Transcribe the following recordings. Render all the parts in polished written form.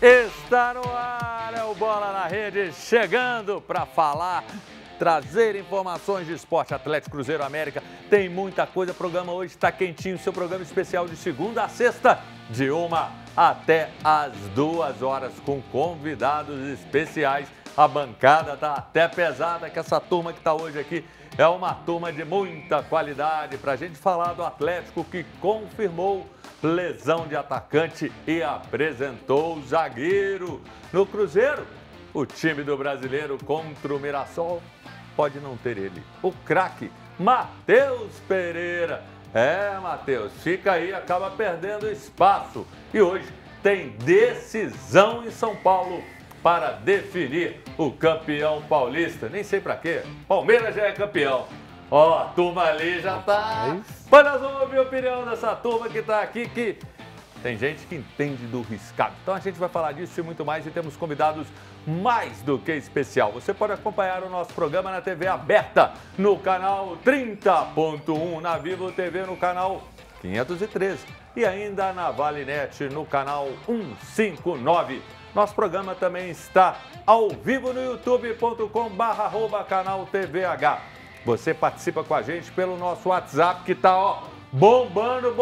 Está no ar, é o Bola na Rede, chegando para falar, trazer informações de esporte. Atlético, Cruzeiro, América, tem muita coisa. O programa hoje está quentinho, seu programa especial de segunda a sexta, de 1 até as 2 horas, com convidados especiais. A bancada tá até pesada, que essa turma que está hoje aqui é uma turma de muita qualidade para a gente falar do Atlético, que confirmou lesão de atacante e apresentou o zagueiro. No Cruzeiro, o time do Brasileiro contra o Mirassol pode não ter ele, o craque Matheus Pereira. Matheus, fica aí, acaba perdendo espaço. E hoje tem decisão em São Paulo para definir o campeão paulista. Nem sei pra quê, Palmeiras já é campeão. Ó, a turma ali já tá... Mas nós vamos ouvir a opinião dessa turma que tá aqui, que tem gente que entende do riscado. Então a gente vai falar disso e muito mais, e temos convidados mais do que especial. Você pode acompanhar o nosso programa na TV aberta, no canal 30.1, na Vivo TV no canal 513 e ainda na Valinet no canal 159. Nosso programa também está ao vivo no youtube.com/canal TVH. Você participa com a gente pelo nosso WhatsApp, que está bombando.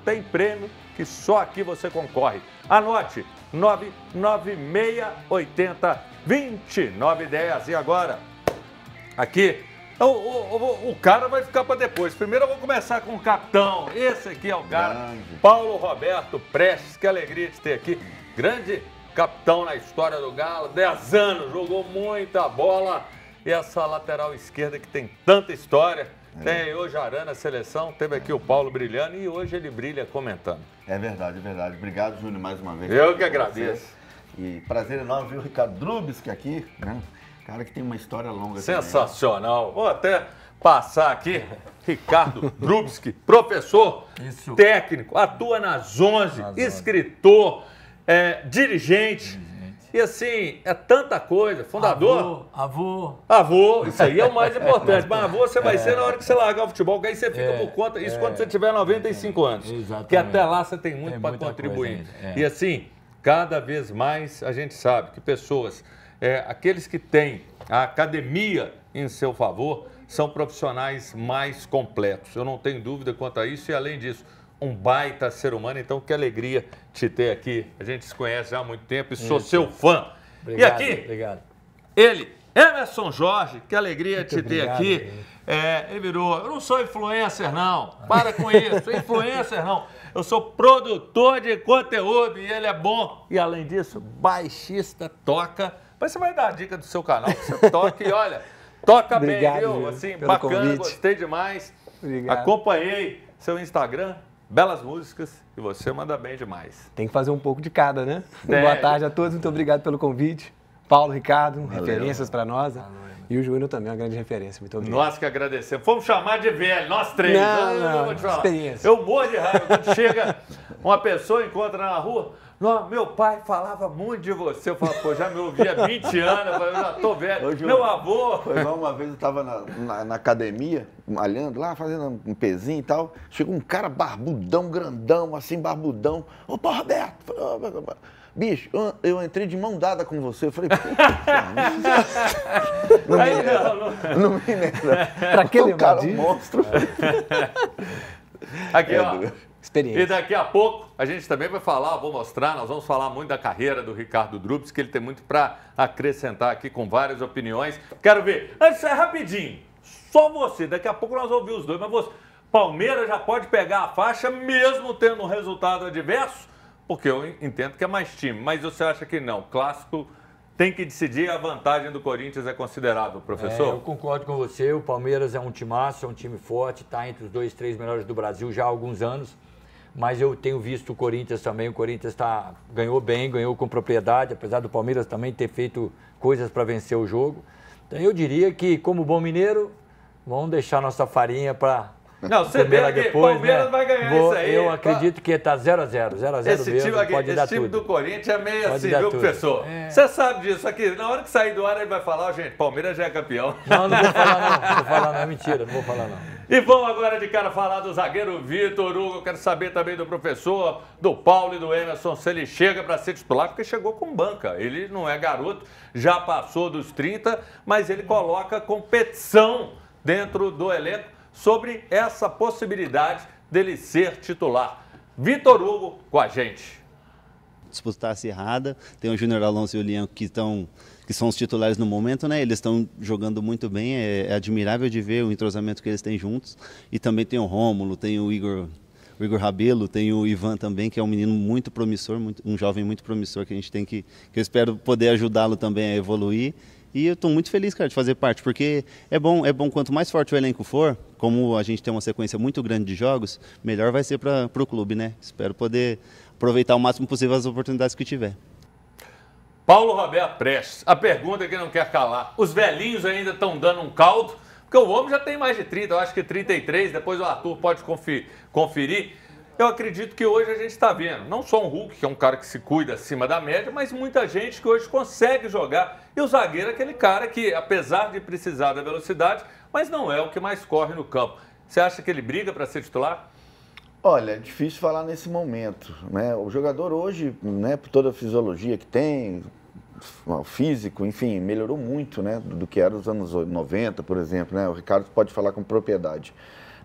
Tem prêmio que só aqui você concorre. Anote, 996802910. E agora, aqui, o cara vai ficar para depois. Primeiro eu vou começar com o capitão. Esse aqui é o cara, grande Paulo Roberto Prestes. Que alegria de ter aqui. Grande capitão na história do Galo, 10 anos, jogou muita bola. E essa lateral esquerda que tem tanta história. Tem hoje a Arana, seleção, teve aqui o Paulo brilhando e hoje ele brilha comentando. É verdade, é verdade. Obrigado, Júnior, mais uma vez. Eu que agradeço. E prazer enorme ver o Ricardo Drubsky aqui, né? Cara que tem uma história longa. Sensacional. Também. Vou até passar aqui. Ricardo Drubsky, professor, técnico, atua nas 11, escritor, dirigente. E assim, é tanta coisa. Fundador. Avô, isso aí é o mais importante. Mas avô você vai ser na hora que você largar o futebol, que aí você fica por conta. Isso quando você tiver 95 anos. Exatamente. Que até lá você tem muito para contribuir. E assim, cada vez mais a gente sabe que pessoas, aqueles que têm a academia em seu favor, são profissionais mais completos. Eu não tenho dúvida quanto a isso. E além disso, um baita ser humano, então que alegria te ter aqui. A gente se conhece já há muito tempo e sou seu fã. Obrigado, e aqui, obrigado. Ele, Emerson Jorge, que alegria muito te ter aqui. Ele. Ele virou, eu não sou influencer não, para com isso, influencer não. Eu sou produtor de conteúdo e ele é bom. E além disso, baixista, toca. Mas você vai dar a dica do seu canal, que você toca e olha, toca obrigado, bem, viu? Assim, bacana, convite. Gostei demais. Obrigado. Acompanhei seu Instagram. Belas músicas e você manda bem demais. Tem que fazer um pouco de cada, né? Boa tarde a todos, muito obrigado pelo convite. Paulo, Ricardo, referências para nós. E o Júnior também é uma grande referência, muito obrigado. Nós que agradecemos. Fomos chamar de velho, nós três. Não, vou te falar. Experiência. Eu morro de raiva quando chega uma pessoa e encontra na rua. Meu pai falava muito de você. Eu falo, pô, já me ouvi há 20 anos, eu já tô velho. Hoje meu avô. Uma vez eu estava na academia, malhando lá, fazendo um pezinho e tal. Chegou um cara barbudão, grandão, assim, barbudão. Ô, Paulo Roberto, bicho, eu entrei de mão dada com você. Eu falei, não me lembra. Pra que lembrar disso? Monstro. Aqui, ó. Experiência. E daqui a pouco a gente também vai falar, vou mostrar, nós vamos falar muito da carreira do Ricardo Drubsky, que ele tem muito para acrescentar aqui com várias opiniões. Quero ver, antes rapidinho, só você, daqui a pouco nós vamos ouvir os dois, mas você, Palmeiras já pode pegar a faixa mesmo tendo um resultado adverso? Porque eu entendo que é mais time, mas você acha que não, clássico tem que decidir, a vantagem do Corinthians é considerável, professor? Eu concordo com você, o Palmeiras é um timaço, é um time forte, está entre os 2, 3 melhores do Brasil já há alguns anos. Mas eu tenho visto o Corinthians também, o Corinthians ganhou bem, ganhou com propriedade, apesar do Palmeiras também ter feito coisas para vencer o jogo. Então eu diria que, como bom mineiro, vamos deixar nossa farinha para comer lá depois. Palmeiras vai ganhar isso aí. Eu acredito que está 0x0, 0x0 mesmo, pode dar tudo. Esse time do Corinthians é meio pode assim, viu, tudo. professor? Você sabe disso aqui, na hora que sair do ar ele vai falar, gente, Palmeiras já é campeão. Não vou falar não, mentira, não vou falar não. E vamos agora de cara falar do zagueiro Vitor Hugo. Eu quero saber também do professor, do Paulo e do Emerson, se ele chega para ser titular, porque chegou com banca. Ele não é garoto, já passou dos 30, mas ele coloca competição dentro do elenco sobre essa possibilidade dele ser titular. Vitor Hugo com a gente. Disputar acirrada, tem o Júnior Alonso e o Lian que são os titulares no momento, né? Eles estão jogando muito bem, é admirável de ver o entrosamento que eles têm juntos. E também tem o Rômulo, tem o Igor Rabelo, tem o Ivan também, que é um menino muito promissor, um jovem muito promissor que a gente tem que eu espero poder ajudá-lo também a evoluir. E eu estou muito feliz, cara, de fazer parte, porque é bom quanto mais forte o elenco for, como a gente tem uma sequência muito grande de jogos, melhor vai ser para o clube, né? Espero poder aproveitar o máximo possível as oportunidades que tiver. Paulo Roberto Prestes, a pergunta que não quer calar. Os velhinhos ainda estão dando um caldo? Porque o homem já tem mais de 30, eu acho que 33, depois o Arthur pode conferir. Eu acredito que hoje a gente está vendo, não só um Hulk, que é um cara que se cuida acima da média, mas muita gente que hoje consegue jogar. E o zagueiro é aquele cara que, apesar de precisar da velocidade, mas não é o que mais corre no campo. Você acha que ele briga para ser titular? Olha, é difícil falar nesse momento, né? O jogador hoje, né, por toda a fisiologia que tem, o físico, enfim, melhorou muito, né, do que era nos anos 90, por exemplo, né? O Ricardo pode falar com propriedade.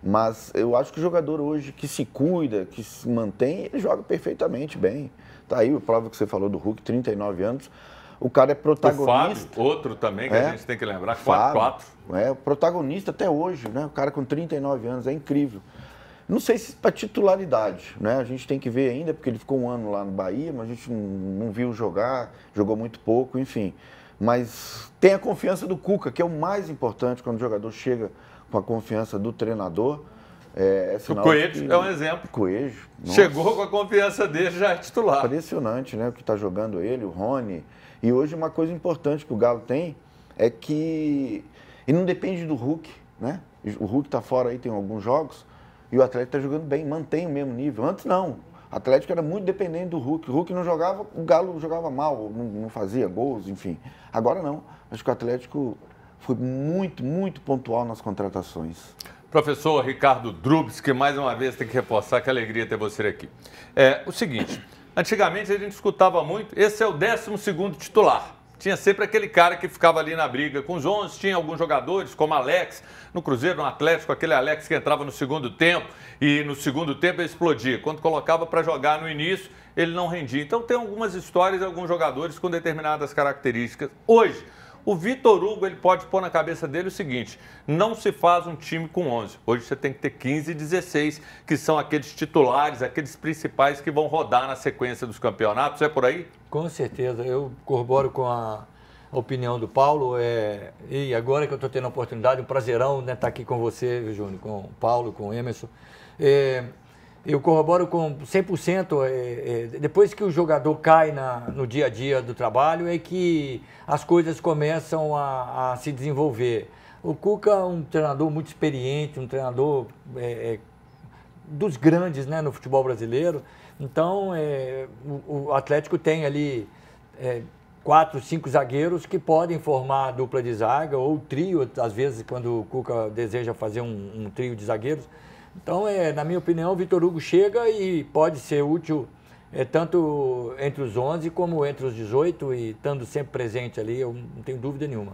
Mas eu acho que o jogador hoje que se cuida, que se mantém, ele joga perfeitamente bem. Tá aí a prova que você falou do Hulk, 39 anos. O cara é protagonista. O Fábio, outro também que a gente tem que lembrar, 4-4. É, o protagonista até hoje, né? O cara com 39 anos, é incrível. Não sei se para titularidade, né? A gente tem que ver ainda, porque ele ficou um ano lá no Bahia, mas a gente não viu jogar, jogou muito pouco, enfim. Mas tem a confiança do Cuca, que é o mais importante quando o jogador chega com a confiança do treinador. O Coelho é um exemplo. Coelho. Chegou com a confiança dele, já é titular. Impressionante, né? O que está jogando ele, o Rony. E hoje uma coisa importante que o Galo tem é que ele não depende do Hulk, né? O Hulk está fora aí, tem alguns jogos. E o Atlético está jogando bem, mantém o mesmo nível. Antes não, o Atlético era muito dependente do Hulk. O Hulk não jogava, o Galo jogava mal, não fazia gols, enfim. Agora não, acho que o Atlético foi muito, muito pontual nas contratações. Professor Ricardo Drubs, que mais uma vez tem que reforçar, que alegria ter você aqui. O seguinte, antigamente a gente escutava muito, esse é o 12º titular. Tinha sempre aquele cara que ficava ali na briga com os 11, tinha alguns jogadores, como Alex, no Cruzeiro, no Atlético, aquele Alex que entrava no segundo tempo e no segundo tempo ele explodia. Quando colocava para jogar no início, ele não rendia. Então tem algumas histórias, alguns jogadores com determinadas características. Hoje, o Vitor Hugo, ele pode pôr na cabeça dele o seguinte, não se faz um time com 11. Hoje você tem que ter 15 e 16, que são aqueles titulares, aqueles principais que vão rodar na sequência dos campeonatos. É por aí? Com certeza. Eu corroboro com a opinião do Paulo. E agora que eu estou tendo a oportunidade, um prazerão, né, estar aqui com você, Júnior, com o Paulo, com o Emerson. Eu corroboro com 100%, depois que o jogador cai no dia a dia do trabalho, é que as coisas começam a se desenvolver. O Cuca é um treinador muito experiente, um treinador dos grandes, né, no futebol brasileiro. Então, o Atlético tem ali 4, 5 zagueiros que podem formar a dupla de zaga ou trio, às vezes, quando o Cuca deseja fazer um trio de zagueiros. Então, na minha opinião, o Vitor Hugo chega e pode ser útil tanto entre os 11 como entre os 18 e estando sempre presente ali, eu não tenho dúvida nenhuma.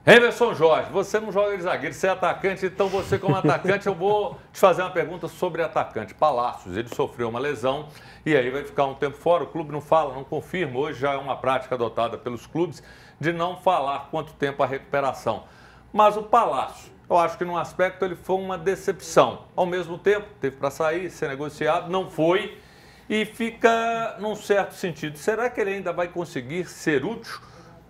Emerson Jorge, você não joga de zagueiro, você é atacante, então você como atacante, eu vou te fazer uma pergunta sobre atacante. Palácios, ele sofreu uma lesão e aí vai ficar um tempo fora, o clube não fala, não confirma, hoje já é uma prática adotada pelos clubes de não falar quanto tempo a recuperação. Mas o Palácio, eu acho que num aspecto ele foi uma decepção. Ao mesmo tempo, teve para sair, ser negociado, não foi e fica num certo sentido. Será que ele ainda vai conseguir ser útil?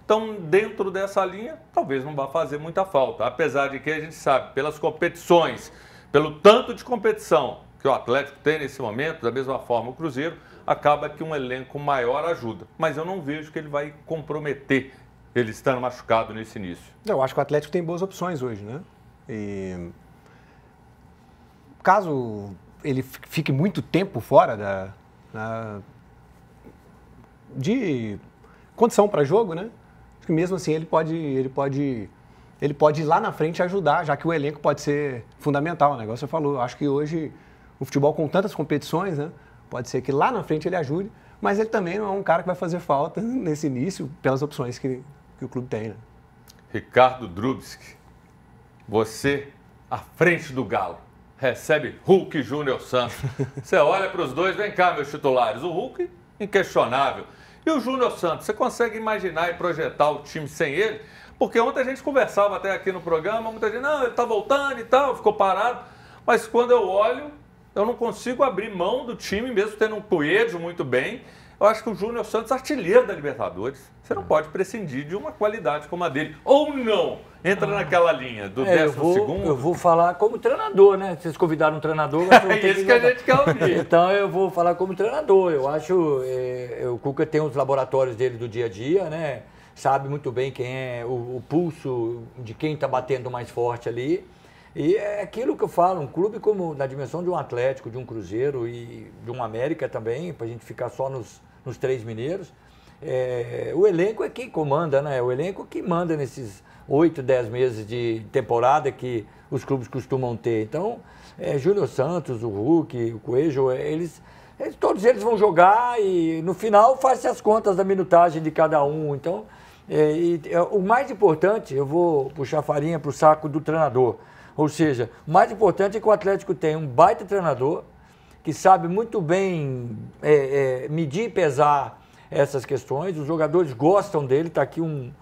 Então, dentro dessa linha, talvez não vá fazer muita falta. Apesar de que a gente sabe, pelas competições, pelo tanto de competição que o Atlético tem nesse momento, da mesma forma o Cruzeiro, acaba que um elenco maior ajuda. Mas eu não vejo que ele vai comprometer ele estando machucado nesse início. Eu acho que o Atlético tem boas opções hoje, né? E caso ele fique muito tempo fora de condição para jogo, né? Acho que mesmo assim ele pode ele pode ir lá na frente ajudar, já que o elenco pode ser fundamental, né? Igual você falou, eu acho que hoje o futebol com tantas competições, né? Pode ser que lá na frente ele ajude, mas ele também não é um cara que vai fazer falta nesse início pelas opções que o clube tem, né? Ricardo Drubski, você à frente do Galo, recebe Hulk e Júnior Santos. Você olha para os dois, vem cá, meus titulares. O Hulk, inquestionável. E o Júnior Santos, você consegue imaginar e projetar o time sem ele? Porque ontem a gente conversava até aqui no programa, muita gente, não, ele está voltando e tal, ficou parado. Mas quando eu olho, eu não consigo abrir mão do time, mesmo tendo um Coelho muito bem. Eu acho que o Júnior Santos, artilheiro da Libertadores, você não pode prescindir de uma qualidade como a dele. Ou não, entra naquela linha do 12º. Eu vou falar como treinador, né? Vocês convidaram um treinador. É isso que a gente quer ouvir. Então eu vou falar como treinador. Eu acho o Cuca tem os laboratórios dele do dia a dia, né? Sabe muito bem quem é o pulso de quem está batendo mais forte ali. E é aquilo que eu falo, um clube como na dimensão de um Atlético, de um Cruzeiro e de um América também, para a gente ficar só nos 3 mineiros, o elenco é quem comanda, né? O elenco que manda nesses 8, 10 meses de temporada que os clubes costumam ter. Então, Júnior Santos, o Hulk, o Coelho, todos eles vão jogar e no final faz-se as contas da minutagem de cada um. Então, o mais importante, eu vou puxar farinha para o saco do treinador. Ou seja, o mais importante é que o Atlético tem um baita treinador que sabe muito bem medir e pesar essas questões. Os jogadores gostam dele, está aqui um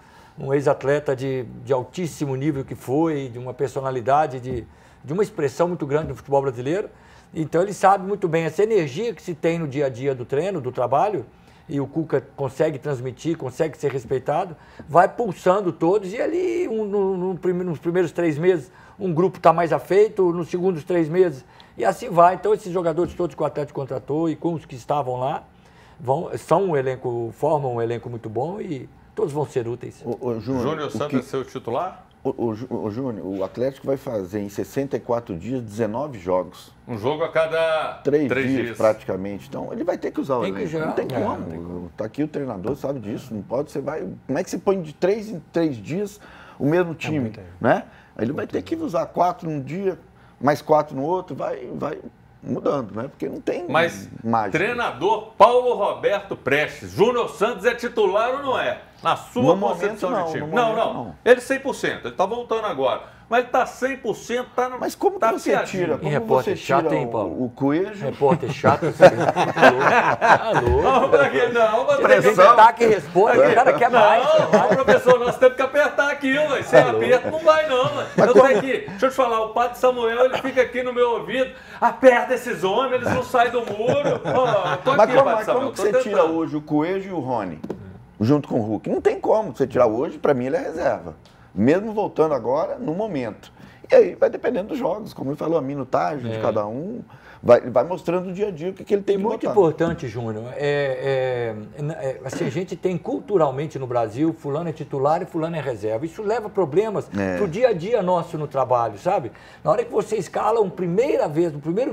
ex-atleta de altíssimo nível que foi, de uma personalidade, de uma expressão muito grande no futebol brasileiro. Então ele sabe muito bem essa energia que se tem no dia a dia do treino, do trabalho, e o Cuca consegue transmitir, consegue ser respeitado, vai pulsando todos e ali nos primeiros 3 meses um grupo está mais afeito, nos segundos 3 meses e assim vai. Então esses jogadores todos que o Atlético contratou e com os que estavam lá formam um elenco muito bom e todos vão ser úteis. O Júnior Santos é seu titular? O Júnior, o Atlético vai fazer em 64 dias 19 jogos. Um jogo a cada 3 dias praticamente. Então ele vai ter que usar o elenco. Não tem como. Não tem como. Tá aqui o treinador, sabe disso. Não pode, como é que você põe de 3 em 3 dias o mesmo time, né? Ele vai ter que usar 4 num dia, mais 4 no outro, vai mudando, né? Porque não tem mágica. Treinador Paulo Roberto Prestes, Júnior Santos é titular ou não é? Na sua concepção de time? Não. Ele 100%, ele está voltando agora. Mas ele está 100%, tá no. Mas como tá você tira? Como repórter você tira chato, hein, Paulo? O Coelho? Repórter chato. Alô? Não, mas Apresentar que responde, o cara quer mais. Não, professor, nós temos que apertar aqui, ué. Sem aperto não vai não, ué. Eu tô aqui, deixa eu te falar, o padre Samuel, ele fica aqui no meu ouvido, aperta esses homens, eles não saem do muro. Tô aqui, mas como que você tira hoje o Coelho e o Rony, junto com o Hulk? Não tem como você tirar hoje, para mim ele é reserva. Mesmo voltando agora, no momento. E aí vai dependendo dos jogos, como ele falou, a minutagem de cada um, vai mostrando o dia a dia o que ele tem que muito botar. Importante, Júnior, assim, a gente tem culturalmente no Brasil, fulano é titular e fulano é reserva. Isso leva problemas pro dia a dia nosso no trabalho, sabe? Na hora que você escala no primeiro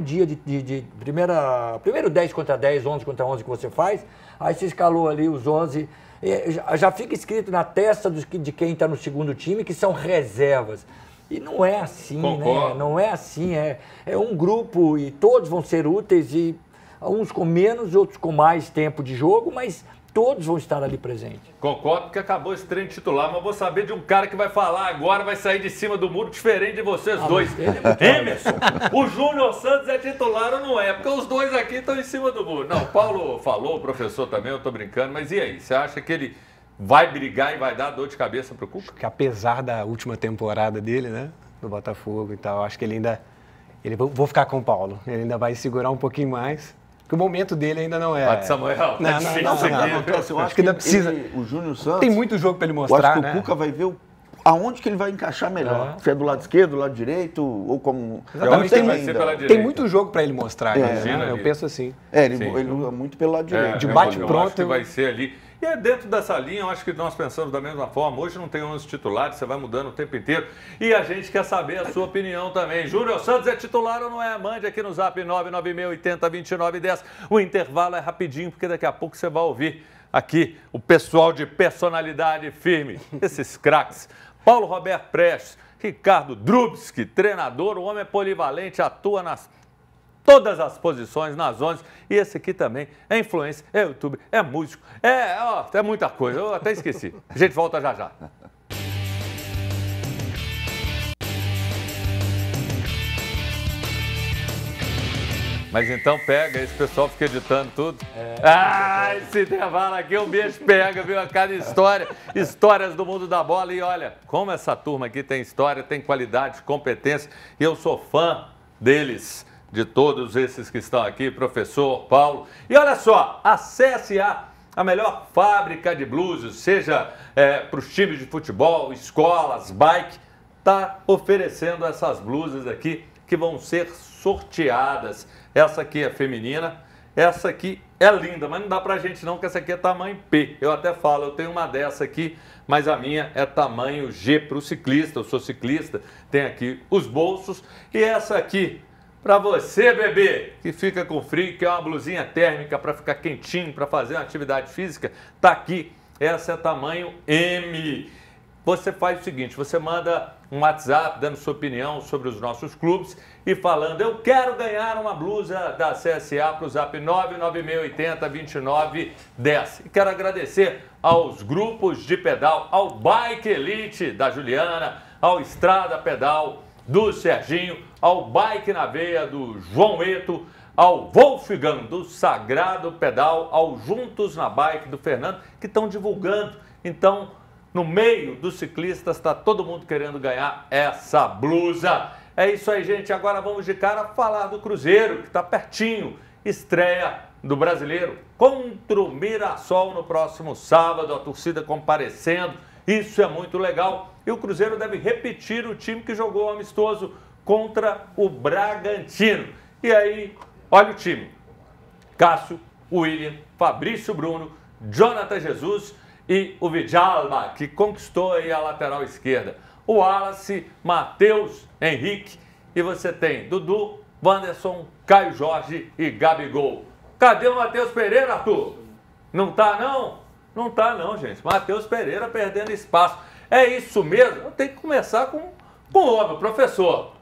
dia primeiro 10 contra 10, 11 contra 11 que você faz, aí você escalou ali os 11... Já fica escrito na testa de quem está no segundo time que são reservas. E não é assim, né? Não é assim. É um grupo e todos vão ser úteis, e uns com menos, outros com mais tempo de jogo, mas todos vão estar ali presentes. Concordo, porque acabou esse treino titular, mas vou saber de um cara que vai falar agora, vai sair de cima do muro, diferente de vocês dois. Emerson, o Júnior Santos é titular ou não é? Porque os dois aqui estão em cima do muro. Não, o Paulo falou, o professor também, eu tô brincando, mas e aí? Você acha que ele vai brigar e vai dar dor de cabeça pro Cuca? Que apesar da última temporada dele, né, no Botafogo e tal, acho que vou ficar com o Paulo. Ele ainda vai segurar um pouquinho mais. Porque o momento dele ainda não é... Padre Samuel, não, eu acho que ainda precisa... O Júnior Santos... Tem muito jogo para ele mostrar, eu acho que o Cuca vai ver aonde que ele vai encaixar melhor. Se é do lado esquerdo, do lado direito, ou como... Tem muito jogo para ele mostrar, né? Eu penso assim. Ele usa muito pelo lado direito. De bate pronto. Eu acho que vai ser ali. E dentro dessa linha, eu acho que nós pensamos da mesma forma. Hoje não tem 11 titulares, você vai mudando o tempo inteiro. E a gente quer saber a sua opinião também. Júnior Santos é titular ou não é? Mande aqui no Zap 996802910. O intervalo é rapidinho, porque daqui a pouco você vai ouvir aqui o pessoal de personalidade firme. Esses craques. Paulo Roberto Prestes, Ricardo Drubski, treinador, o homem é polivalente, atua nas todas as posições, nas 11. E esse aqui também é influencer, é youtuber, é músico, é muita coisa. Eu até esqueci. A gente volta já já. Mas então pega, esse pessoal fica editando tudo. Esse intervalo aqui, um beijo pega, viu? A cada história, histórias do mundo da bola. E olha, como essa turma aqui tem história, tem qualidade, competência. E eu sou fã deles, de todos esses que estão aqui, professor Paulo. E olha só, a CSA, a melhor fábrica de blusas, seja para os times de futebol, escolas, bike, está oferecendo essas blusas aqui que vão ser sorteadas. Essa aqui é feminina, essa aqui é linda, mas não dá pra gente não, que essa aqui é tamanho P. Eu até falo, eu tenho uma dessa aqui, mas a minha é tamanho G para o ciclista, eu sou ciclista, tem aqui os bolsos. E essa aqui, para você, bebê, que fica com frio, que é uma blusinha térmica para ficar quentinho, para fazer uma atividade física, tá aqui. Essa é tamanho M. Você faz o seguinte, você manda um WhatsApp dando sua opinião sobre os nossos clubes e falando, eu quero ganhar uma blusa da CSA para o Zap 996802910. E quero agradecer aos grupos de pedal, ao Bike Elite da Juliana, ao Estrada Pedal do Serginho, ao Bike na Veia do João Eto, ao Wolfgang do Sagrado Pedal, ao Juntos na Bike do Fernando, que estão divulgando. Então, no meio dos ciclistas, está todo mundo querendo ganhar essa blusa. É isso aí, gente. Agora vamos de cara falar do Cruzeiro, que está pertinho. Estreia do Brasileiro contra o Mirassol no próximo sábado. A torcida comparecendo. Isso é muito legal. E o Cruzeiro deve repetir o time que jogou amistoso contra o Bragantino. E aí, olha o time. Cássio, William, Fabrício Bruno, Jonathan Jesus e o Vidalma, que conquistou aí a lateral esquerda. O Wallace, Matheus, Henrique, e você tem Dudu, Wanderson, Caio Jorge e Gabigol. Cadê o Matheus Pereira, Arthur? Não tá não? Não tá não, gente. Matheus Pereira perdendo espaço. É isso mesmo? Tem que começar com óbvio, professor.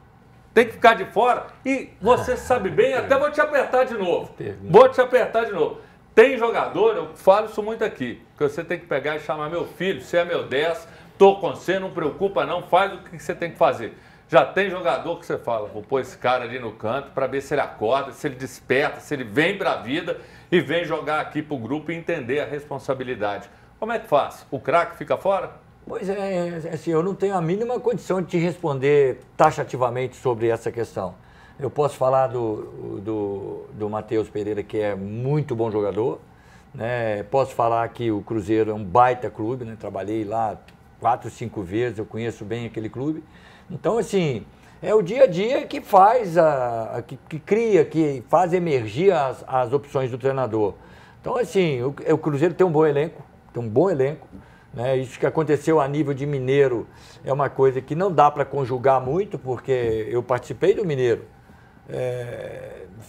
Tem que ficar de fora e você sabe bem, até vou te apertar de novo. Vou te apertar de novo. Tem jogador, eu falo isso muito aqui, que você tem que pegar e chamar meu filho, você é meu 10, tô com você, não preocupa não, faz o que você tem que fazer. Já tem jogador que você fala, vou pôr esse cara ali no canto para ver se ele acorda, se ele desperta, se ele vem para a vida e vem jogar aqui pro grupo e entender a responsabilidade. Como é que faz? O craque fica fora? Pois é, assim, eu não tenho a mínima condição de te responder taxativamente sobre essa questão. Eu posso falar do Matheus Pereira, que é muito bom jogador, né? Posso falar que o Cruzeiro é um baita clube, né? Trabalhei lá 4, 5 vezes, eu conheço bem aquele clube. Então, assim, é o dia a dia que faz, que cria, que faz emergir as opções do treinador. Então, assim, o Cruzeiro tem um bom elenco, né? Isso que aconteceu a nível de Mineiro é uma coisa que não dá para conjugar muito, porque eu participei do Mineiro.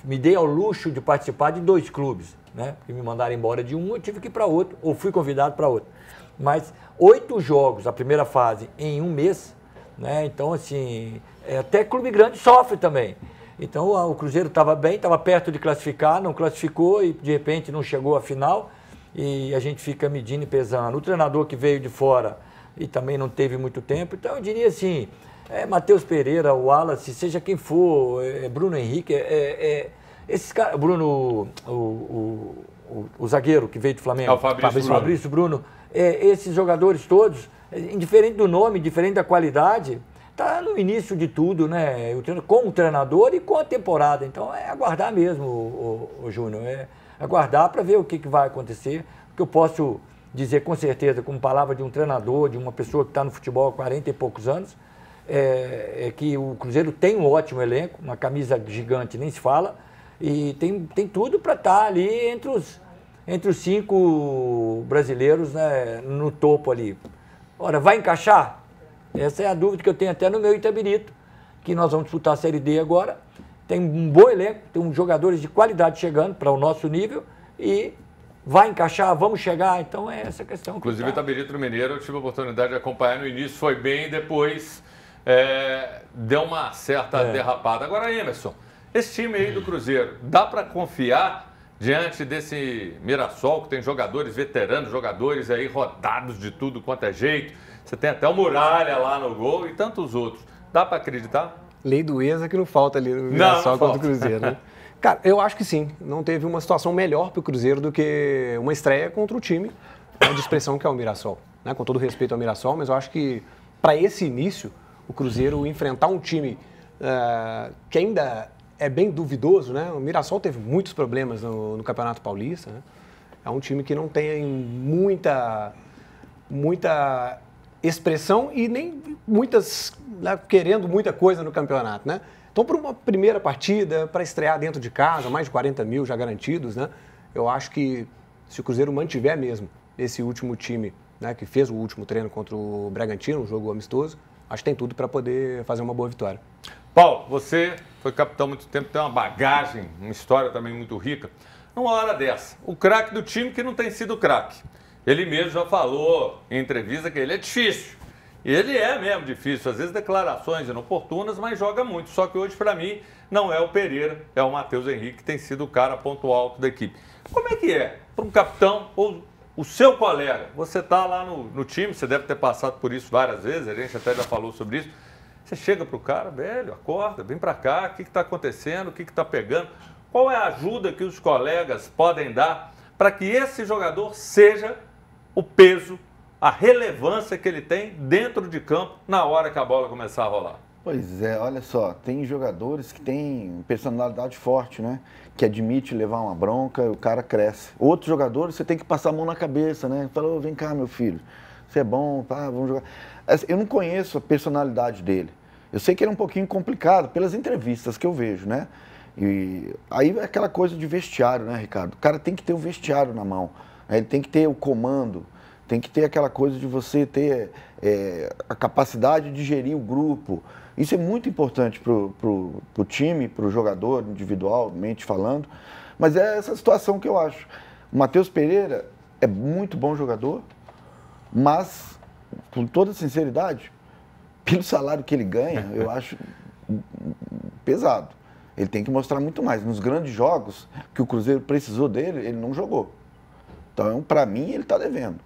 Me dei ao luxo de participar de 2 clubes, né? Porque me mandaram embora de um, eu tive que ir para outro, ou fui convidado para outro. Mas 8 jogos, a primeira fase, em um mês, né? Então, assim, até clube grande sofre também. Então, o Cruzeiro estava bem, estava perto de classificar, não classificou e, de repente, não chegou à final. E a gente fica medindo e pesando. O treinador que veio de fora e também não teve muito tempo. Então, eu diria assim, Matheus Pereira, o Wallace, seja quem for, Bruno Henrique, esses caras, Bruno, o zagueiro que veio do Flamengo, o Fabrício Bruno, esses jogadores todos, indiferente do nome, diferente da qualidade, está no início de tudo, né? Com o treinador e com a temporada. Então, é aguardar mesmo, o Júnior, aguardar para ver o que vai acontecer. O que eu posso dizer com certeza, como palavra de um treinador, de uma pessoa que está no futebol há 40 e poucos anos, é que o Cruzeiro tem um ótimo elenco, uma camisa gigante nem se fala, e tem tudo para estar ali entre os 5 brasileiros, né, no topo ali. Ora, vai encaixar? Essa é a dúvida que eu tenho até no meu Itabirito, que nós vamos disputar a Série D agora. Tem um bom elenco, tem jogadores de qualidade chegando para o nosso nível e vai encaixar, vamos chegar. Então é essa questão. Inclusive, o Itabirito Mineiro eu tive a oportunidade de acompanhar no início, foi bem, depois deu uma certa derrapada. Agora, Emerson, esse time aí do Cruzeiro, dá para confiar diante desse Mirassol, que tem jogadores veteranos, jogadores aí rodados de tudo quanto é jeito? Você tem até o Muralha lá no gol e tantos outros. Dá para acreditar? Lei do ex é que não falta ali no Mirassol contra o Cruzeiro, né? Cara, eu acho que sim. Não teve uma situação melhor para o Cruzeiro do que uma estreia contra o time de expressão que é o Mirassol. Né? Com todo respeito ao Mirassol, mas eu acho que para esse início, o Cruzeiro enfrentar um time que ainda é bem duvidoso, né? O Mirassol teve muitos problemas no Campeonato Paulista, né? É um time que não tem muita expressão e nem querendo muita coisa no campeonato, né? Então, para uma primeira partida, para estrear dentro de casa, mais de 40 mil já garantidos, né? Eu acho que se o Cruzeiro mantiver mesmo esse último time, né, que fez o último treino contra o Bragantino, um jogo amistoso, acho que tem tudo para poder fazer uma boa vitória. Paulo, você foi capitão há muito tempo, tem uma bagagem, uma história também muito rica. Numa hora dessa, o craque do time que não tem sido craque. Ele mesmo já falou em entrevista que ele é difícil. E ele é mesmo difícil, às vezes declarações inoportunas, mas joga muito. Só que hoje, para mim, não é o Pereira, é o Matheus Henrique, que tem sido o cara ponto alto da equipe. Como é que é para um capitão ou o seu colega? Você está lá no time, você deve ter passado por isso várias vezes, a gente até já falou sobre isso. Você chega para o cara, velho, acorda, vem para cá, o que está acontecendo, o que está pegando? Qual é a ajuda que os colegas podem dar para que esse jogador seja o peso, a relevância que ele tem dentro de campo na hora que a bola começar a rolar? Pois é, olha só, tem jogadores que têm personalidade forte, né? Que admite levar uma bronca e o cara cresce. Outros jogadores você tem que passar a mão na cabeça, né? Falou, vem cá, meu filho, você é bom, pá, vamos jogar. Eu não conheço a personalidade dele. Eu sei que ele é um pouquinho complicado pelas entrevistas que eu vejo, né? E aí é aquela coisa de vestiário, né, Ricardo? O cara tem que ter o vestiário na mão, né? Ele tem que ter o comando, tem que ter aquela coisa de você ter a capacidade de gerir o grupo. Isso é muito importante para o time, para o jogador, individualmente falando. Mas é essa situação que eu acho. O Matheus Pereira é muito bom jogador, mas, com toda sinceridade, pelo salário que ele ganha, eu acho pesado. Ele tem que mostrar muito mais. Nos grandes jogos que o Cruzeiro precisou dele, ele não jogou. Então, para mim, ele está devendo.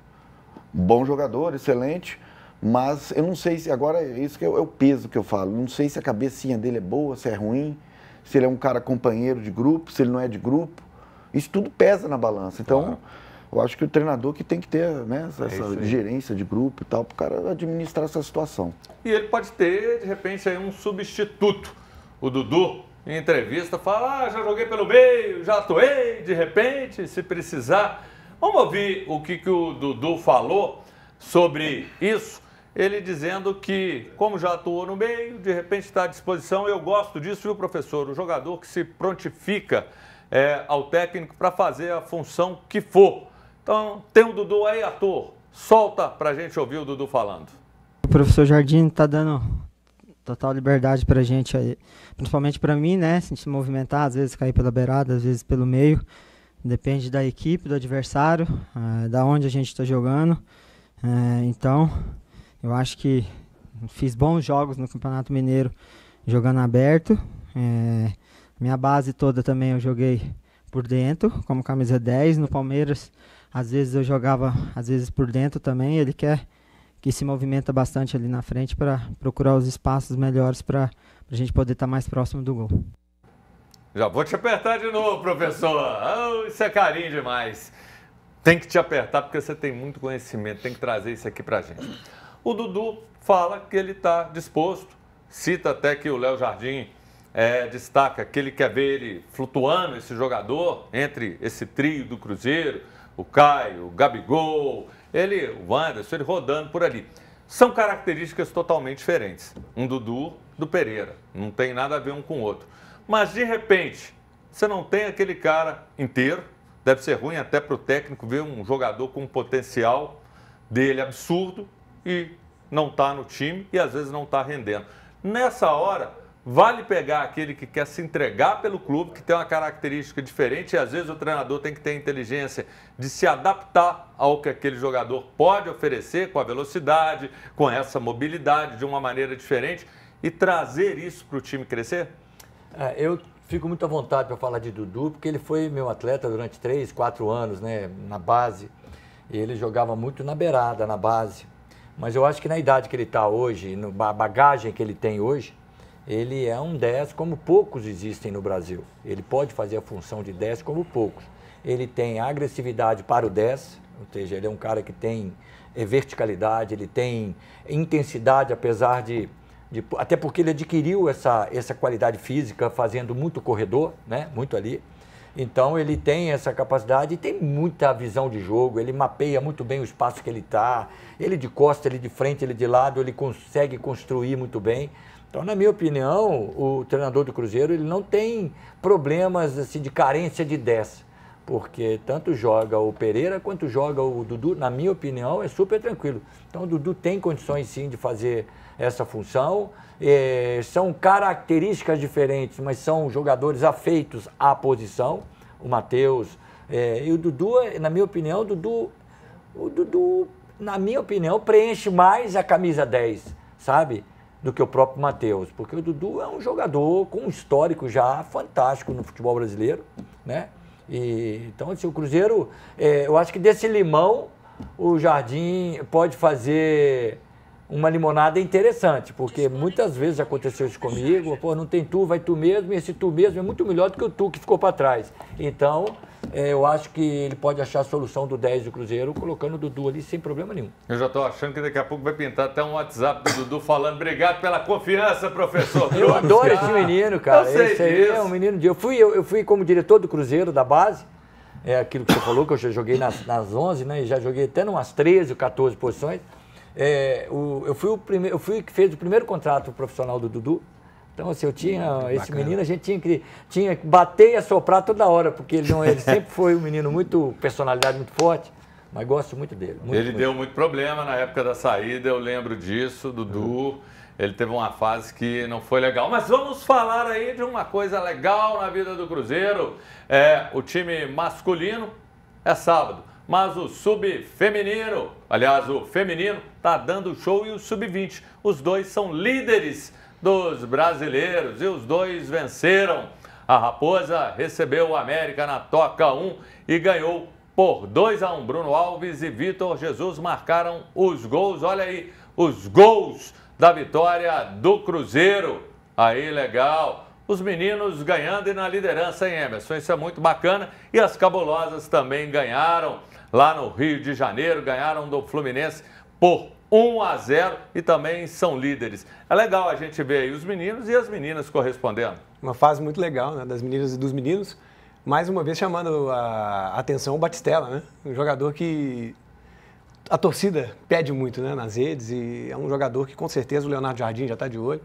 Bom jogador, excelente, mas eu não sei se agora, isso que é o peso que eu falo, não sei se a cabecinha dele é boa, se é ruim, se ele é um cara companheiro de grupo, se ele não é de grupo, isso tudo pesa na balança. Então, eu acho que o treinador que tem que ter, né, essa gerência de grupo e tal, para o cara administrar essa situação. E ele pode ter, de repente, aí um substituto. O Dudu, em entrevista, fala, já joguei pelo meio, já atuei, de repente, se precisar. Vamos ouvir o que o Dudu falou sobre isso. Ele dizendo que, como já atuou no meio, de repente está à disposição. Eu gosto disso, viu, professor? O jogador que se prontifica ao técnico para fazer a função que for. Então, tem o Dudu aí, ator. Solta para a gente ouvir o Dudu falando. O professor Jardim está dando total liberdade para a gente, aí, principalmente para mim, né? Se movimentar, às vezes cair pela beirada, às vezes pelo meio. Depende da equipe, do adversário, da onde a gente está jogando. Então, eu acho que fiz bons jogos no Campeonato Mineiro jogando aberto. Minha base toda também eu joguei por dentro, como camisa 10. No Palmeiras, às vezes eu jogava por dentro também. Ele que se movimenta bastante ali na frente para procurar os espaços melhores para a gente poder estar mais próximo do gol. Já vou te apertar de novo, professor. Oh, isso é carinho demais. Tem que te apertar porque você tem muito conhecimento, tem que trazer isso aqui pra gente. O Dudu fala que ele está disposto, cita até que o Léo Jardim destaca que ele quer ver ele flutuando, esse jogador, entre esse trio do Cruzeiro, o Caio, o Gabigol, o Wanderson, ele rodando por ali. São características totalmente diferentes. Um Dudu do Pereira, não tem nada a ver um com o outro. Mas, de repente, você não tem aquele cara inteiro. Deve ser ruim até para o técnico ver um jogador com um potencial dele absurdo e não está no time e, às vezes, não está rendendo. Nessa hora, vale pegar aquele que quer se entregar pelo clube, que tem uma característica diferente, e às vezes o treinador tem que ter inteligência de se adaptar ao que aquele jogador pode oferecer, com a velocidade, com essa mobilidade, de uma maneira diferente, e trazer isso para o time crescer? Eu fico muito à vontade para falar de Dudu, porque ele foi meu atleta durante 3, 4 anos, né, na base. E ele jogava muito na beirada, na base. Mas eu acho que na idade que ele está hoje, na bagagem que ele tem hoje, ele é um 10 como poucos existem no Brasil. Ele pode fazer a função de 10 como poucos. Ele tem agressividade para o 10, ou seja, ele é um cara que tem verticalidade, ele tem intensidade, apesar de até porque ele adquiriu essa qualidade física fazendo muito corredor, né? Muito ali. Então ele tem essa capacidade e tem muita visão de jogo, ele mapeia muito bem o espaço que ele está, ele de costa, ele de frente, ele de lado, ele consegue construir muito bem. Então, na minha opinião, o treinador do Cruzeiro ele não tem problemas assim, de carência de 10, porque tanto joga o Pereira quanto joga o Dudu, na minha opinião, é super tranquilo. Então o Dudu tem condições sim de fazer essa função, são características diferentes, mas são jogadores afeitos à posição, o Matheus e o Dudu, na minha opinião, o Dudu, na minha opinião, preenche mais a camisa 10, sabe, do que o próprio Matheus, porque o Dudu é um jogador com um histórico já fantástico no futebol brasileiro, né? Então, assim, o Cruzeiro, eu acho que desse limão, o Jardim pode fazer uma limonada interessante, porque muitas vezes aconteceu isso comigo, pô, não tem tu, vai tu mesmo, e esse tu mesmo é muito melhor do que o tu que ficou para trás. Então, eu acho que ele pode achar a solução do 10 do Cruzeiro colocando o Dudu ali sem problema nenhum. Eu já estou achando que daqui a pouco vai pintar até um WhatsApp do Dudu falando obrigado pela confiança, professor. Eu adoro esse menino, cara. Eu sei esse aí disso. é um menino de... Eu fui como diretor do Cruzeiro, da base, aquilo que você falou, que eu já joguei nas 11, né, e já joguei até umas 13 ou 14 posições. Eu fui que fez o primeiro contrato profissional do Dudu. Então, assim, eu tinha esse menino, a gente tinha que bater e assoprar toda hora, porque ele sempre foi um menino muito, personalidade muito forte, mas gosto muito dele. Ele deu muito problema na época da saída, eu lembro disso, Dudu. Ele teve uma fase que não foi legal. Mas vamos falar aí de uma coisa legal na vida do Cruzeiro. O time masculino é sábado. Mas o sub-feminino, aliás, o feminino, está dando show e o sub-20. Os dois são líderes dos brasileiros e os dois venceram. A Raposa recebeu o América na Toca 1 e ganhou por 2-1. Bruno Alves e Vitor Jesus marcaram os gols. Olha aí, os gols da vitória do Cruzeiro. Aí, legal. Os meninos ganhando e na liderança, hein, Emerson? Isso é muito bacana. E as cabulosas também ganharam lá no Rio de Janeiro, ganharam do Fluminense por 1-0 e também são líderes. É legal a gente ver aí os meninos e as meninas correspondendo. Uma fase muito legal, né, das meninas e dos meninos. Mais uma vez chamando a atenção o Batistella, né? Um jogador que a torcida pede muito, né, nas redes, e é um jogador que com certeza o Leonardo Jardim já está de olho.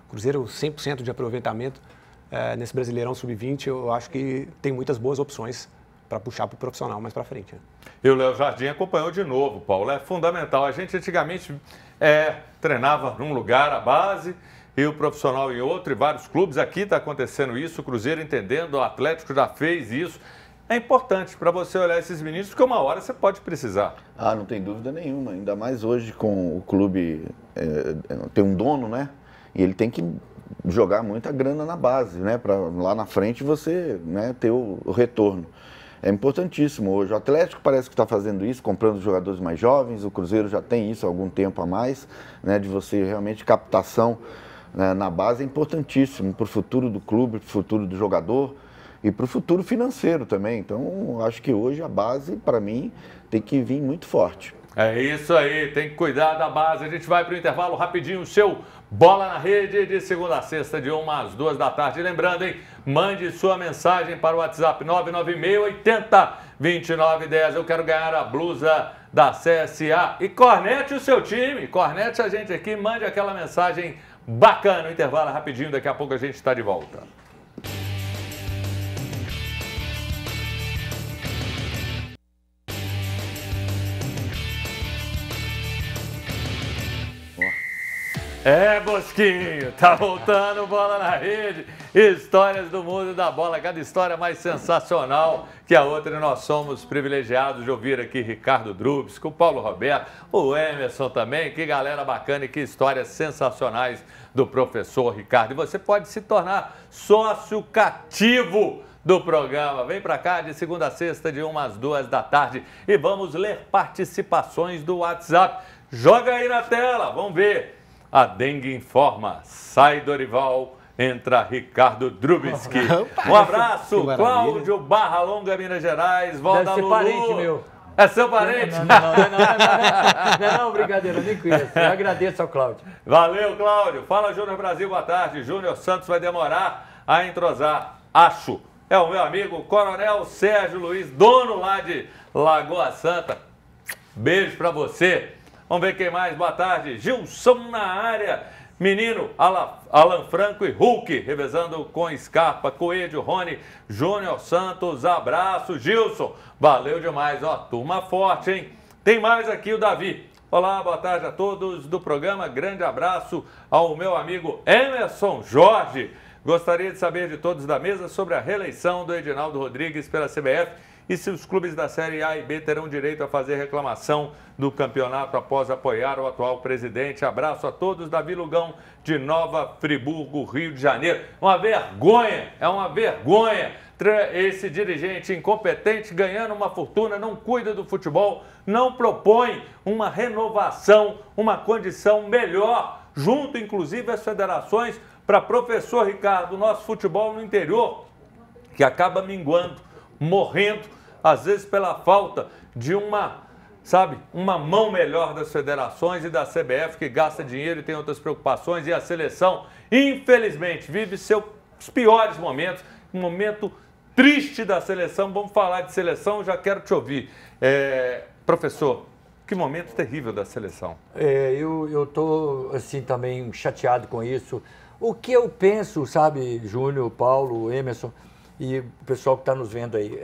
Cruzeiro 100% de aproveitamento nesse Brasileirão Sub-20, eu acho que tem muitas boas opções para puxar para o profissional mais para frente. Né? E o Léo Jardim acompanhou de novo, Paulo. É fundamental. A gente antigamente treinava num lugar, a base, e o profissional em outro, e vários clubes. Aqui está acontecendo isso, o Cruzeiro entendendo, o Atlético já fez isso. É importante para você olhar esses meninos, porque uma hora você pode precisar. Ah, não tem dúvida nenhuma. Ainda mais hoje com o clube, tem um dono, né? E ele tem que jogar muita grana na base, né? Para lá na frente você, né, ter o retorno. É importantíssimo hoje. O Atlético parece que está fazendo isso, comprando jogadores mais jovens. O Cruzeiro já tem isso há algum tempo a mais, né? De você realmente captação, né, na base é importantíssimo para o futuro do clube, para o futuro do jogador e para o futuro financeiro também. Então, acho que hoje a base, para mim, tem que vir muito forte. É isso aí, tem que cuidar da base. A gente vai para o intervalo rapidinho, o seu Bola na Rede, de segunda a sexta, de 1 às 2 da tarde. E lembrando, hein, mande sua mensagem para o WhatsApp 996802910. Eu quero ganhar a blusa da CSA. E cornete o seu time, cornete a gente aqui, mande aquela mensagem bacana. O intervalo é rapidinho, daqui a pouco a gente está de volta. É, Bosquinho, tá voltando Bola na Rede, histórias do mundo da bola, cada história mais sensacional que a outra, e nós somos privilegiados de ouvir aqui Ricardo Drubs, com o Paulo Roberto, o Emerson também, que galera bacana e que histórias sensacionais do professor Ricardo. E você pode se tornar sócio cativo do programa. Vem pra cá de segunda a sexta, de 1 às 2 da tarde, e vamos ler participações do WhatsApp. Joga aí na tela, vamos ver. A Dengue informa, sai Dorival, entra Ricardo Drubski. Um abraço, Cláudio Barra Longa, Minas Gerais. Deve ser parente meu. É seu parente? Não, brincadeira, nem conheço. Eu agradeço ao Cláudio. Valeu, Cláudio. Fala, Júnior Brasil, boa tarde. Júnior Santos vai demorar a entrosar, acho. É o meu amigo Coronel Sérgio Luiz, dono lá de Lagoa Santa. Beijo pra você. Vamos ver quem mais. Boa tarde. Gilson na área. Menino, Alan Franco e Hulk, revezando com Scarpa, Coelho, Rony, Júnior Santos. Abraço, Gilson. Valeu demais. Ó, turma forte, hein? Tem mais aqui o Davi. Olá, boa tarde a todos do programa. Grande abraço ao meu amigo Emerson Jorge. Gostaria de saber de todos da mesa sobre a reeleição do Edinaldo Rodrigues pela CBF e se os clubes da Série A e B terão direito a fazer reclamação do campeonato após apoiar o atual presidente. Abraço a todos, Davi Lugão, de Nova Friburgo, Rio de Janeiro. Uma vergonha, é uma vergonha esse dirigente incompetente ganhando uma fortuna, não cuida do futebol, não propõe uma renovação, uma condição melhor, junto inclusive às federações, para professor Ricardo, nosso futebol no interior, que acaba minguando, morrendo, às vezes pela falta de uma mão melhor das federações e da CBF, que gasta dinheiro e tem outras preocupações, e a seleção, infelizmente, vive seus piores momentos, um momento triste da seleção. Vamos falar de seleção, já quero te ouvir. Professor, que momento terrível da seleção. Eu tô, assim, também chateado com isso. O que eu penso, sabe, Júnior, Paulo, Emerson e o pessoal que está nos vendo aí,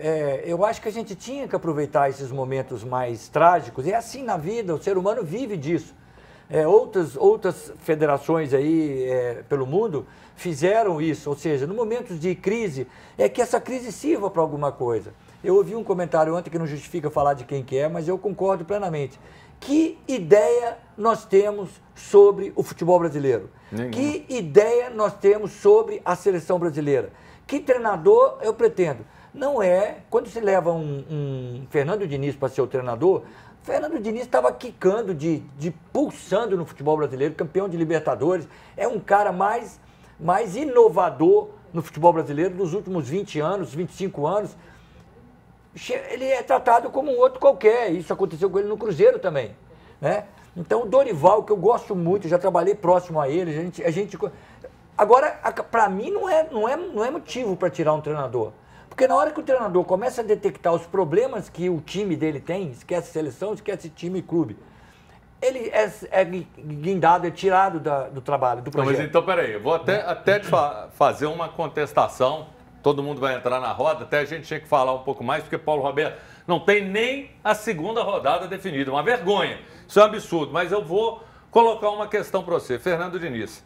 eu acho que a gente tinha que aproveitar esses momentos mais trágicos. É assim na vida, o ser humano vive disso. Outras federações aí pelo mundo fizeram isso, ou seja, no momentos de crise, que essa crise sirva para alguma coisa. Eu ouvi um comentário ontem que não justifica falar de quem que é, mas eu concordo plenamente. Que ideia nós temos sobre o futebol brasileiro? Nenhum. Que ideia nós temos sobre a seleção brasileira? Que treinador eu pretendo? Não é, quando se leva um Fernando Diniz para ser o treinador, Fernando Diniz estava quicando, pulsando no futebol brasileiro, campeão de Libertadores, é um cara mais inovador no futebol brasileiro dos últimos 20 anos, 25 anos. Ele é tratado como um outro qualquer, isso aconteceu com ele no Cruzeiro também, né? Então, o Dorival, que eu gosto muito, já trabalhei próximo a ele, Agora, para mim, não é motivo para tirar um treinador. Porque na hora que o treinador começa a detectar os problemas que o time dele tem, esquece seleção, esquece time e clube, ele é guindado, é tirado do trabalho, do projeto. Mas então, peraí, eu vou até te fazer uma contestação. Todo mundo vai entrar na roda, até a gente tinha que falar um pouco mais, porque Paulo Roberto não tem nem a segunda rodada definida. Uma vergonha, isso é um absurdo, mas eu vou colocar uma questão para você. Fernando Diniz,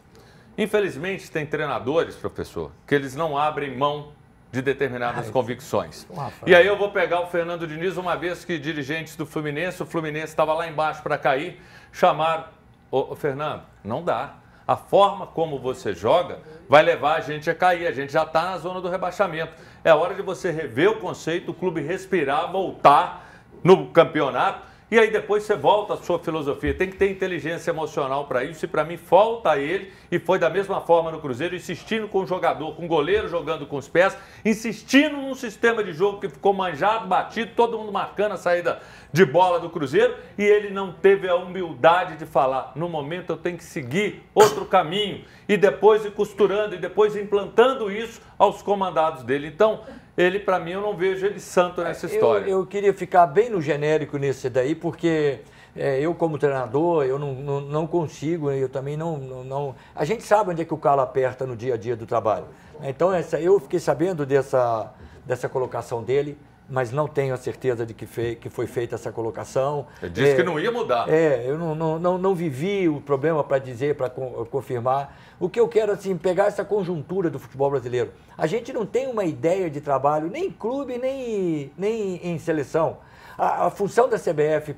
infelizmente tem treinadores, professor, que eles não abrem mão de determinadas convicções. E aí eu vou pegar o Fernando Diniz, uma vez que dirigentes do Fluminense, o Fluminense estava lá embaixo para cair, chamaram, ô Fernando, não dá. A forma como você joga vai levar a gente a cair. A gente já está na zona do rebaixamento. É hora de você rever o conceito, o clube respirar, voltar no campeonato e aí depois você volta à sua filosofia. Tem que ter inteligência emocional para isso e para mim falta a ele. E foi da mesma forma no Cruzeiro, insistindo com o jogador, com o goleiro jogando com os pés, insistindo num sistema de jogo que ficou manjado, batido, todo mundo marcando a saída de bola do Cruzeiro, e ele não teve a humildade de falar, no momento eu tenho que seguir outro caminho, e depois ir costurando, e depois implantando isso aos comandados dele. Então, ele, para mim, eu não vejo ele santo nessa história. Eu queria ficar bem no genérico nesse daí, porque eu como treinador, eu não consigo, eu também não... A gente sabe onde é que o calo aperta no dia a dia do trabalho. Então, eu fiquei sabendo dessa colocação dele, mas não tenho a certeza de que foi feita essa colocação. Ele disse que não ia mudar. Eu não vivi o problema para dizer, para confirmar. O que eu quero, assim, pegar essa conjuntura do futebol brasileiro. A gente não tem uma ideia de trabalho, nem em clube, nem em seleção. A função da CBF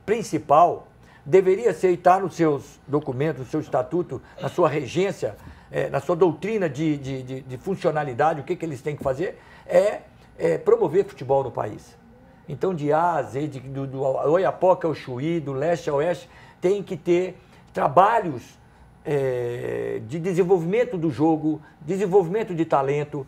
principal deveria ser estar nos seus documentos, no seu estatuto, na sua regência, na sua doutrina de funcionalidade, o que eles têm que fazer, promover futebol no país. Então, de A a Z, do Oiapoque ao Chuí, do leste ao oeste, tem que ter trabalhos de desenvolvimento do jogo, desenvolvimento de talento,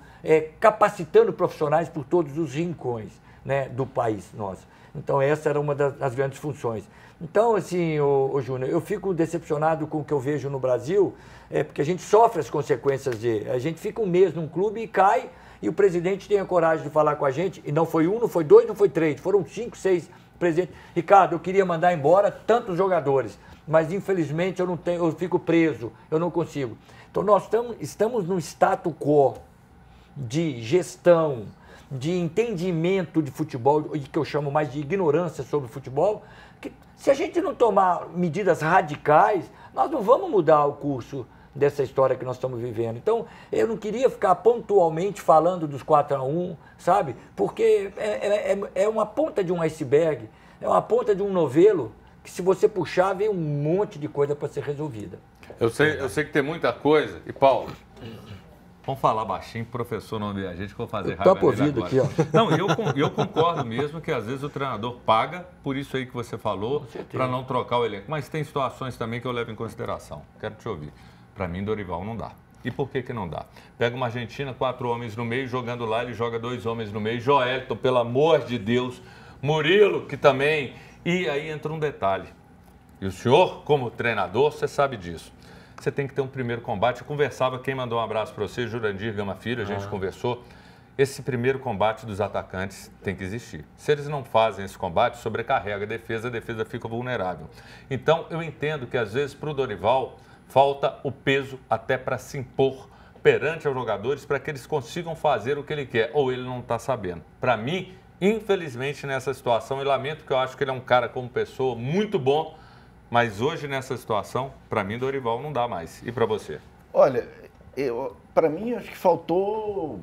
capacitando profissionais por todos os rincões, né, do país nosso. Então, essa era uma das grandes funções. Então, assim, ô Júnior, eu fico decepcionado com o que eu vejo no Brasil, porque a gente sofre as consequências a gente fica um mês num clube e cai, e o presidente tem a coragem de falar com a gente, e não foi um, não foi dois, não foi três, foram 5, 6 presidentes. Ricardo, eu queria mandar embora tantos jogadores, mas infelizmente eu fico preso, eu não consigo. Então nós estamos num status quo de gestão, de entendimento de futebol, que eu chamo mais de ignorância sobre o futebol, que se a gente não tomar medidas radicais, nós não vamos mudar o curso dessa história que nós estamos vivendo. Então, eu não queria ficar pontualmente falando dos 4-1, sabe? Porque é uma ponta de um iceberg, é uma ponta de um novelo, que se você puxar, vem um monte de coisa para ser resolvida. Eu sei que tem muita coisa. E, Paulo, vamos falar baixinho, professor não vê a gente, que eu vou fazer raiva topo ouvido aqui, ó. Não, eu concordo mesmo que às vezes o treinador paga por isso aí que você falou, para não trocar o elenco. Mas tem situações também que eu levo em consideração. Quero te ouvir. Para mim, Dorival não dá. E por que não dá? Pega uma Argentina, 4 homens no meio, jogando lá, ele joga 2 homens no meio. Joelton, pelo amor de Deus. Murilo, que também. E aí entra um detalhe. E o senhor, como treinador, você sabe disso. Você tem que ter um primeiro combate. Eu conversava, quem mandou um abraço para você, Jurandir Gama Filho, a gente conversou. Esse primeiro combate dos atacantes tem que existir. Se eles não fazem esse combate, sobrecarrega a defesa fica vulnerável. Então, eu entendo que às vezes para o Dorival falta o peso até para se impor perante aos jogadores para que eles consigam fazer o que ele quer, ou ele não está sabendo. Para mim, infelizmente, nessa situação, eu lamento que eu acho que ele é um cara como pessoa muito bom, mas hoje nessa situação, para mim, Dorival não dá mais. E para você? Olha, para mim, acho que faltou...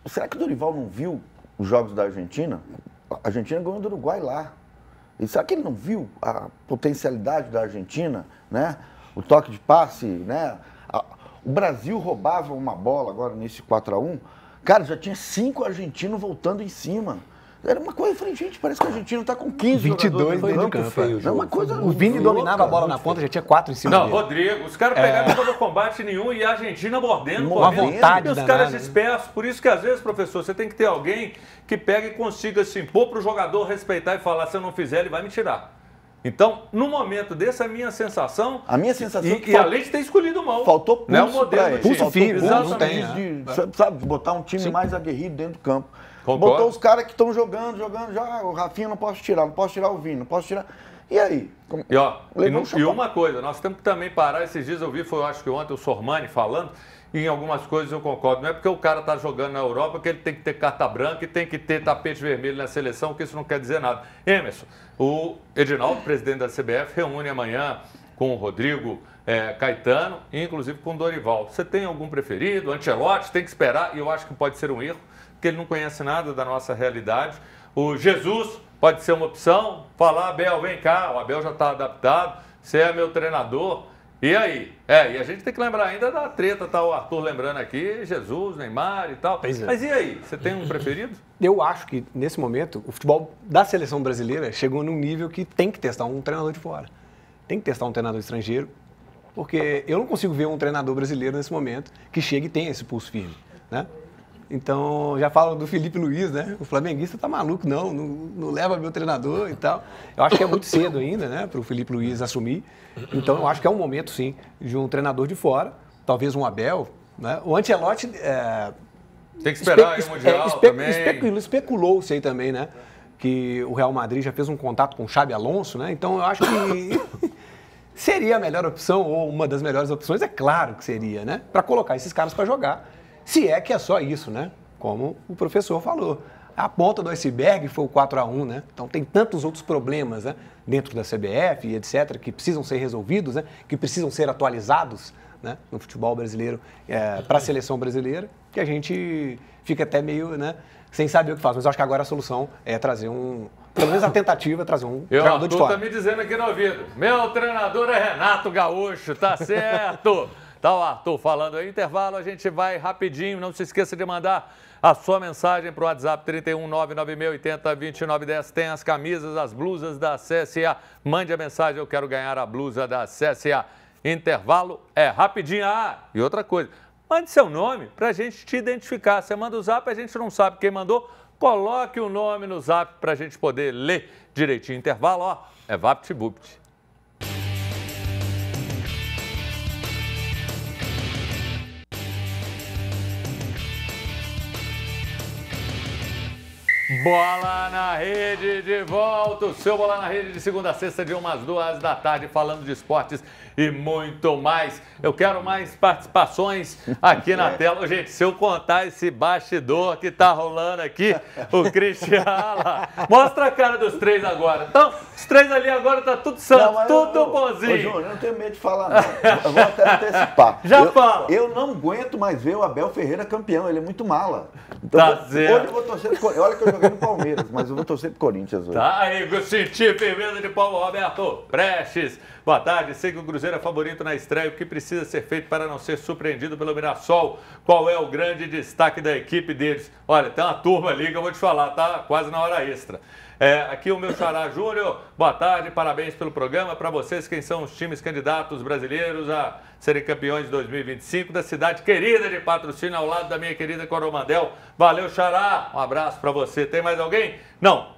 Será que o Dorival não viu os jogos da Argentina? A Argentina ganhou do Uruguai lá. E será que ele não viu a potencialidade da Argentina, né? O toque de passe, né? O Brasil roubava uma bola agora nesse 4-1. Cara, já tinha 5 argentinos voltando em cima. Era uma coisa, eu falei, gente, parece que o argentino está com 15 22 jogadores dentro do campo. É uma coisa O Vini dominava a bola na ponta, já tinha 4 em cima Não, dele. Rodrigo, os caras pegaram todo combate nenhum e a Argentina mordendo, Uma vontade e os danada, caras né? dispersos. Por isso que às vezes, professor, você tem que ter alguém que pegue e consiga se impor para o jogador respeitar e falar, se eu não fizer, ele vai me tirar. Então, no momento desse, a minha sensação... A minha sensação é que e além de ter escolhido mal. Faltou pulso, né? O modelo do time. Pulso firme, Exatamente. não tem, né? Sabe, botar um time mais aguerrido dentro do campo. Concordo. Botou os caras que estão jogando já. O Rafinha não posso tirar o Vini, não posso tirar. E aí? E, ó, Levou um e chapéu. uma coisa, nós temos que também parar. Esses dias eu vi, eu acho que ontem, o Sormani falando, e em algumas coisas eu concordo. Não é porque o cara está jogando na Europa que ele tem que ter carta branca e tem que ter tapete vermelho na seleção, que isso não quer dizer nada. Emerson, o Edinaldo, presidente da CBF, reúne amanhã com o Rodrigo Caetano, e inclusive com o Dorival. Você tem algum preferido? Ancelotti, tem que esperar, e eu acho que pode ser um erro, porque ele não conhece nada da nossa realidade. O Jesus pode ser uma opção. Falar, Abel, vem cá, o Abel já está adaptado, você é meu treinador. E aí? E a gente tem que lembrar ainda da treta, tá o Arthur lembrando aqui, Jesus, Neymar e tal. Mas e aí? Você tem um preferido? Eu acho que, nesse momento, o futebol da seleção brasileira chegou num nível que tem que testar um treinador de fora. Tem que testar um treinador estrangeiro, porque eu não consigo ver um treinador brasileiro nesse momento que chegue e tenha esse pulso firme, né? Então, já falo do Felipe Luiz, né? O flamenguista tá maluco, não leva meu treinador e tal. Eu acho que é muito cedo ainda, né, para o Felipe Luiz assumir. Então, eu acho que é um momento, sim, de um treinador de fora, talvez um Abel, né? O Ancelotti... Tem que esperar aí o Mundial também. Especulou-se aí também, né? Que o Real Madrid já fez um contato com o Xabi Alonso, né? Então, eu acho que seria a melhor opção, ou uma das melhores opções, é claro que seria, né? Para colocar esses caras para jogar. Se é que é só isso, né? Como o professor falou. A ponta do iceberg foi o 4-1, né? Então tem tantos outros problemas, né? Dentro da CBF e etc., que precisam ser resolvidos, né? Que precisam ser atualizados, né? No futebol brasileiro, para a seleção brasileira, que a gente fica até meio, né? Sem saber o que faz. Mas eu acho que agora a solução é trazer pelo menos a tentativa é trazer um jogador de fora. Tá me dizendo aqui no ouvido, meu treinador é Renato Gaúcho, tá certo? Tá o Arthur falando aí, intervalo, a gente vai rapidinho, não se esqueça de mandar a sua mensagem para o WhatsApp 31996802910. Tem as camisas, as blusas da CSA. Mande a mensagem, eu quero ganhar a blusa da CSA. Intervalo é rapidinho. E outra coisa, mande seu nome para a gente te identificar. Você manda o zap, a gente não sabe quem mandou. Coloque o nome no zap para a gente poder ler direitinho. Intervalo, é VaptVupt. Bola na Rede de volta, o seu Bola na Rede de segunda a sexta, de 1 às 2 da tarde, falando de esportes e muito mais. Eu quero mais participações aqui na tela. Gente, se eu contar esse bastidor que tá rolando aqui, o Cristiano, mostra a cara dos três agora. Então, os três ali agora tá tudo santo, tudo bonzinho. Ô, Júnior, eu não tenho medo de falar não. Eu vou até antecipar. Fala. Eu não aguento mais ver o Abel Ferreira campeão, ele é muito mala. Então, Tá certo. hoje eu vou torcer pro Corinthians. Olha que eu joguei no Palmeiras, mas eu vou torcer pro Corinthians hoje. Tá aí, eu senti firmeza de Paulo Roberto Prestes. Boa tarde, sei que o Cruzeiro é favorito na estreia. O que precisa ser feito para não ser surpreendido pelo Mirassol? Qual é o grande destaque da equipe deles? Olha, tem uma turma ali que eu vou te falar, tá quase na hora extra. Aqui o meu xará Júnior, boa tarde, parabéns pelo programa. Para vocês, quem são os times candidatos brasileiros a serem campeões de 2025 da cidade querida de Patrocínio, ao lado da minha querida Coromandel. Valeu, xará, um abraço para você. Tem mais alguém? Não,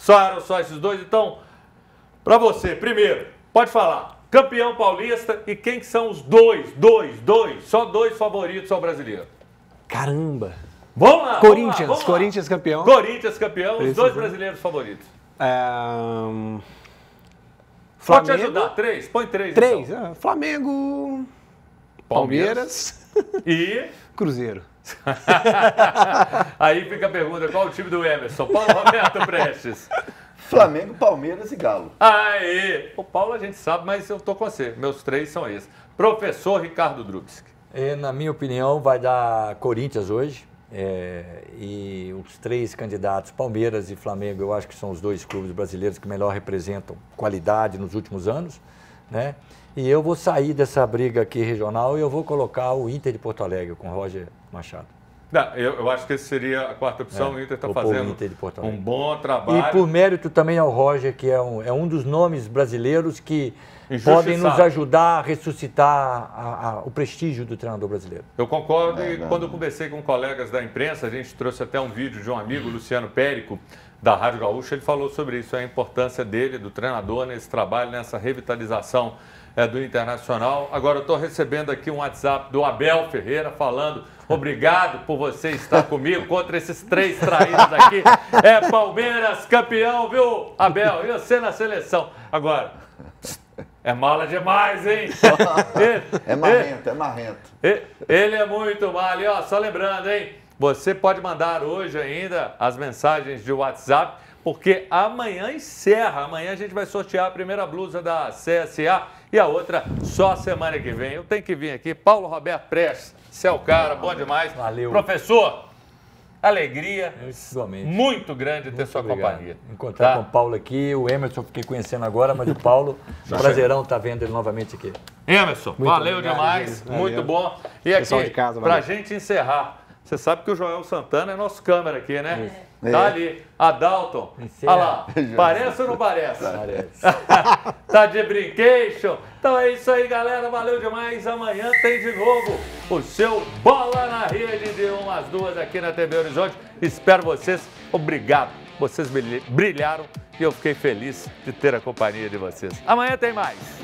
eram só esses dois. Então, para você, primeiro, pode falar, campeão paulista e quem são os só dois favoritos ao brasileiro? Caramba! Vamos lá, Corinthians, vamos lá. Corinthians campeão. Corinthians campeão, os dois brasileiros favoritos. Pode te ajudar, três, põe três. Então. Flamengo, Palmeiras e Cruzeiro. Aí fica a pergunta, qual o time do Emerson? Paulo Roberto Prestes. Flamengo, Palmeiras e Galo. Aí, o Paulo a gente sabe, mas eu tô com você. Meus três são esses. Professor Ricardo Drubsky. Na minha opinião, vai dar Corinthians hoje. E os três candidatos, Palmeiras e Flamengo, eu acho que são os dois clubes brasileiros que melhor representam qualidade nos últimos anos, né? E eu vou sair dessa briga aqui regional e eu vou colocar o Inter de Porto Alegre com o Roger Machado. Não, eu acho que essa seria a quarta opção. O Inter está fazendo um bom trabalho. E por mérito também ao Roger, que é um dos nomes brasileiros que podem nos ajudar a ressuscitar o prestígio do treinador brasileiro. Eu concordo e quando eu conversei com colegas da imprensa, a gente trouxe até um vídeo de um amigo, Luciano Périco, da Rádio Gaúcha, ele falou sobre isso, a importância dele, do treinador, nesse trabalho, nessa revitalização do Internacional. Agora eu estou recebendo aqui um WhatsApp do Abel Ferreira falando: obrigado por você estar comigo contra esses três traídos aqui. É Palmeiras campeão, viu, Abel? E você na seleção. Agora, é mala demais, hein? É marrento. Ele é muito mal. E ó, só lembrando, hein? Você pode mandar hoje ainda as mensagens de WhatsApp, porque amanhã encerra. Amanhã a gente vai sortear a primeira blusa da CSA e a outra só semana que vem. Eu tenho que vir aqui. Paulo Roberto Prestes, você é o cara, bom demais. Valeu. Professor, alegria Igualmente. Muito grande ter sua companhia. Encontrar com o Paulo aqui, o Emerson eu fiquei conhecendo agora, mas o Paulo, prazerão estar vendo ele novamente aqui. Emerson, Muito valeu obrigado, demais, valeu. muito bom. E Pessoal aqui, de casa, pra valeu. gente encerrar, você sabe que o Joel Santana é nosso câmera aqui, né? Tá ali, Adalton. Olha lá, parece ou não parece? Parece. Tá de brincation. Então é isso aí, galera, valeu demais. Amanhã tem de novo o seu Bola na Rede de 1 às 2 aqui na TV Horizonte. Espero vocês, obrigado. Vocês brilharam e eu fiquei feliz de ter a companhia de vocês. Amanhã tem mais.